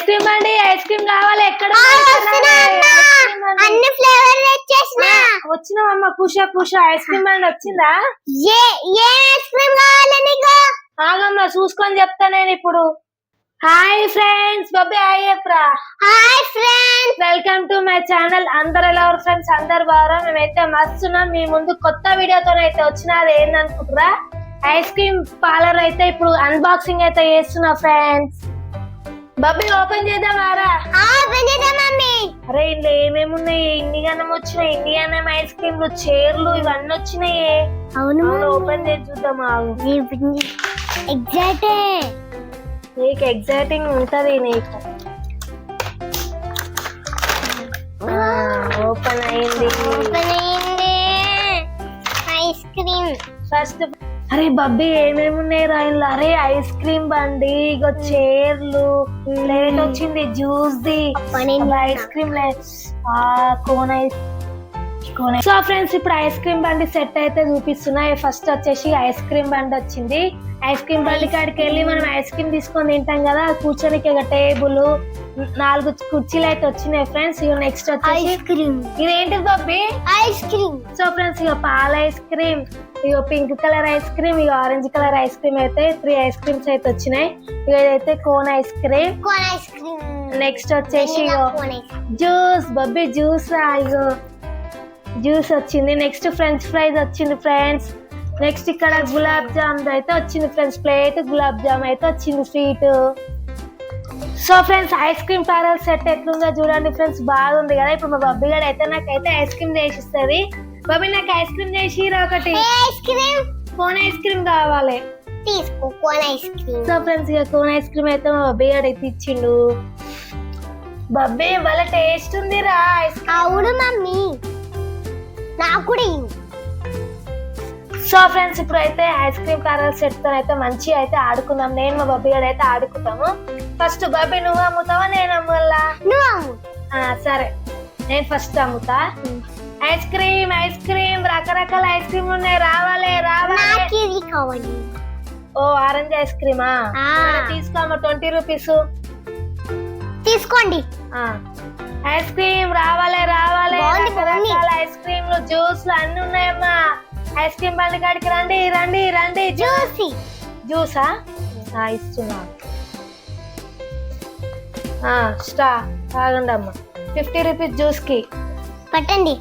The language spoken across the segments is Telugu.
ఐస్ క్రీమ్ అండి, ఐస్ క్రీమ్ కావాలి. ఎక్కడ అన్ని flavour తెచ్చేసిన. వచ్చినావమ్మ, Kusha Kusha ice cream అండి వచ్చిందా? ఏ ఐస్ క్రీమ్ కావాలి నీకు? ఆగమ్మ చూసుకొని చెప్తా నేను ఇప్పుడు. హాయ్ ఫ్రెండ్స్, బాబీ హాయ్ చెప్పరా. Hi friends, welcome to my channel. అందరు ఎలా ఉన్నారు ఫ్రెండ్స్? అందరు బాగా. మేమైతే మస్తున్నాం. మీ ముందు కొత్త వీడియోతో అయితే వచ్చిన. అది ఏందనుకుంటారా, ఐస్ క్రీమ్ పార్లర్ అయితే ఇప్పుడు అన్బాక్సింగ్ అయితే చేస్తున్నా ఫ్రెండ్స్. బాబీ ఓపెన్ చేద్దామారా? ఓపెన్ చేద్దాం మమ్మీ. అరే ఇందులో ఏమేమి ఉన్నాయి? ఇన్ని గనం వచ్చినాయి, ఇన్ని గనం ఐస్ క్రీమ్లు, చైర్లు ఇవన్నీ వచ్చినాయి. అవును, ఓపెన్ చేసి చూద్దామా? నీకు ఎగ్జైటింగ్ ఉంటది నీకు. ఓపెన్ అయింది ఐస్ క్రీమ్. ఫస్ట్ అరే బబ్బీ ఏమేమి ఉన్నాయి రాయిన్లో? అరే ఐస్ క్రీమ్ బండి, ఇగో చైర్లు, ప్లేట్ వచ్చింది juice the, ice cream cone ice. So friends, ఇప్పుడు ఐస్ క్రీమ్ బండి సెట్ అయితే చూపిస్తున్నా. ఫస్ట్ వచ్చేసి ఐస్ క్రీమ్ బండి వచ్చింది. ఐస్ క్రీమ్ బండి కాడికి వెళ్ళి మనం ఐస్ క్రీమ్ తీసుకొని తింటాం కదా, కూర్చొనికి ఇక టేబుల్, 4 కుర్చీలు అయితే వచ్చినాయి ఫ్రెండ్స్. ఇక నెక్స్ట్ వచ్చేసి ఐస్ క్రీమ్. ఇదేంటిది బబ్బీ? Ice cream. సో ఫ్రెండ్స్, ఇక పాల ఐస్ క్రీమ్, ఇక పింక్ కలర్ ఐస్ క్రీమ్, ఇక ఆరెంజ్ కలర్ ఐస్ క్రీమ్ అయితే 3 ఐస్ క్రీమ్స్ అయితే వచ్చినాయి. ఇక ఇదైతే కోన్ ఐస్ క్రీమ్. నెక్స్ట్ వచ్చేసి జ్యూస్. బబ్బీ జ్యూస్ రా, ఇగో జ్యూస్ వచ్చింది. నెక్స్ట్ ఫ్రెంచ్ ఫ్రైస్ వచ్చింది ఫ్రెండ్స్. నెక్స్ట్ ఇక్కడ గులాబ్ జామ్ అయితే వచ్చింది ఫ్రెండ్స్. ప్లేట్ గులాబ్ జామ్ అయితే వచ్చింది, sweet. So friends, ice cream parlour set ఎట్లుందో చూడండి ఫ్రెండ్స్. బాగుంది కదా. ఇప్పుడు మా బబ్బీ గారు అయితే నాకైతే ఐస్ క్రీమ్ చేసిస్తుంది. బబ్బీ నాకు ఐస్ క్రీమ్ చేసి ఒకటి కోన్ ఐస్ క్రీమ్ కావాలి. తీసుకో cone ice cream. So friends, ఇక కోన్ ఐస్ క్రీమ్ అయితే మా బబ్బీ గారు అయితే ఇచ్చిండు. బబ్బీ వాళ్ళ టేస్ట్ ఉంది రా ఐస్ క్రీమ్. అవును మమ్మీ, నాకు కూడా. సో ఫ్రెండ్స్, ఇప్పుడు అయితే ఐస్ క్రీమ్ పార్లర్ సెట్ తో అయితే మంచిగా అయితే ఆడుకుందాం. నేను మా బబ్బీ గారు అయితే ఆడుకుంటాము. ఫస్ట్ బబ్బీ నువ్వు అమ్ముతావా నేను అమ్మల్లా? నువ్వు అమ్ము. సరే, నేను ఫస్ట్ అమ్ముతా. ఐస్ క్రీమ్, ఐస్ క్రీమ్, రకరకాల ఐస్ క్రీమ్ ఉన్నాయి. రావాలి కావాలి. ఓ ఆరెంజ్ ఐస్ క్రీమా? తీసుకోమ్మా, 20 రూపీస్ తీసుకోండి. ఐస్ క్రీమ్ రావాలి. రకరకాల ఐస్ క్రీమ్లు, జ్యూస్లు అన్ని ఉన్నాయమ్మా. ఐస్ క్రీమ్ బండి కాడికి రండి రండి రండి. జ్యూసా ఇస్తున్నా. స్టా తాగండి అమ్మా. 50 రూపీస్ జ్యూస్ కి పట్టండి.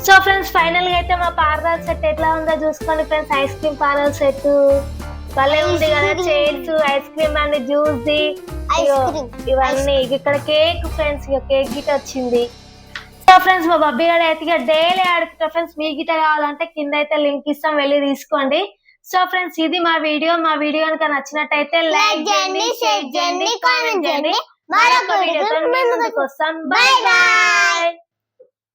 సో ఫ్రెండ్స్, ఫైనల్ గా అయితే మా పార్లర్ సెట్ ఎట్లా ఉందో చూసుకోండి friends. Ice cream parlour set భలే ఉంది కదా. Chairs, ice cream and juice the, ఇవన్నీ. ఇక్కడ కేక్ ఫ్రెండ్స్, ఇక కేక్ గిట వచ్చింది. సో ఫ్రెండ్స్, మా బబ్బీ గారు అయితే డైలీ ఆడుకుంటా ఫ్రెండ్స్. మీ గిట కావాలంటే కింద అయితే లింక్ ఇస్తాం, వెళ్ళి తీసుకోండి. సో ఫ్రెండ్స్, ఇది మా వీడియో కనుక నచ్చినట్టయితే లైక్ చేయండి, షేర్ చేయండి, కామెంట్ చేయండి. మరొక వీడియోతో ముందుకు వస్తాం. Bye bye.